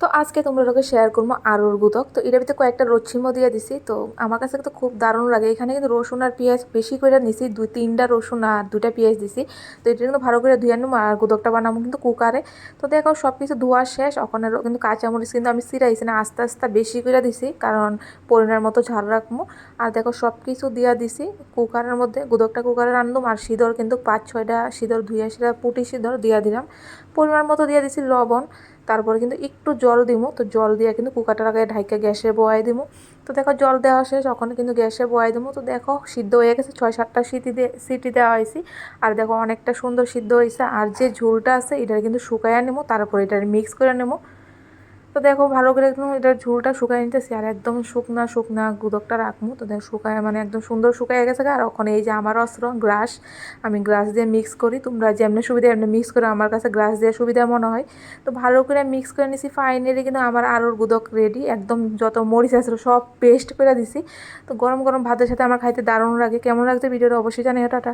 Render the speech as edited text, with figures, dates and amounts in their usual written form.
তো আজকে তোমরা লোকে শেয়ার করবো আলুর গুদক। তো এটার ভিতরে কয়েকটা রসুনও দিয়ে দিছি। তো আমার কাছে তো খুব দারুণ লাগে। এখানে কিন্তু রসুন আর পেঁয়াজ বেশি করে নিছি, 2-3টা রসুন আর 2টা পেঁয়াজ দিছি। তো এটা কিন্তু ভালো করে ধুয়ে নেবো আর গুদকটা বানাবো কিন্তু কুকারে। তো দেখো সব কিছু ধোয়া শেষ। ওখানে কিন্তু কাঁচামরিচ কিন্তু আমি চিরাইছি না, আস্তে আস্তে বেশি করে দিছি, কারণ পরিমাণ মতো ঝাল রাখবো। আর দেখো সব কিছু দিয়া দিছি কুকারের মধ্যে। গুদকটা কুকারে রান্ধুম আর সিঁদর কিন্তু 5-6টা সিঁদর ধুয়ে সেটা পুটি সিঁদর দিয়া দিলাম। পরিমাণ মতো দিয়ে দিছি লবণ। তারপরে কিন্তু একটু জল দিমু। তো জল দিয়ে কিন্তু কুকারটার আগে ঢাইকা গ্যাসে বয়াই দিমু। তো দেখো জল দেওয়া শেষ, ওখানে কিন্তু গ্যাসে বয়াই দিমু। তো দেখো সিদ্ধ হয়ে গেছে, 6-7টা সিটি দেওয়া হয়েছি। আর দেখো অনেকটা সুন্দর সিদ্ধ হয়েছে। আর যে ঝোলটা আছে এটা কিন্তু শুকাইয়া নেবো, তারপরে এটা মিক্স করে নেবো। তো দেখো ভালো করে একদম এটার ঝোলটা শুকাই নিতেছি আর একদম শুকনা শুকনা গুদকটা রাখবো। তো দেখো শুকায় মানে একদম সুন্দর শুকায় গেছে। আর ওখানে এই যে আমার অস্ত্র গ্রাস, আমি গ্রাস দিয়ে মিক্স করি। তোমরা যেমনি সুবিধা এমনি মিক্স করো, আমার কাছে গ্রাস দিয়ে সুবিধা মনে হয়। তো ভালো করে মিক্স করে নিছি। ফাইনালি কিন্তু আমার আলুর গুদক রেডি। একদম যত মরিচ আছে সব পেস্ট করে দিছি। তো গরম গরম ভাতের সাথে আমার খাইতে দারুণ লাগে। কেমন লাগছে ভিডিওটা অবশ্যই জানিও। টাটা।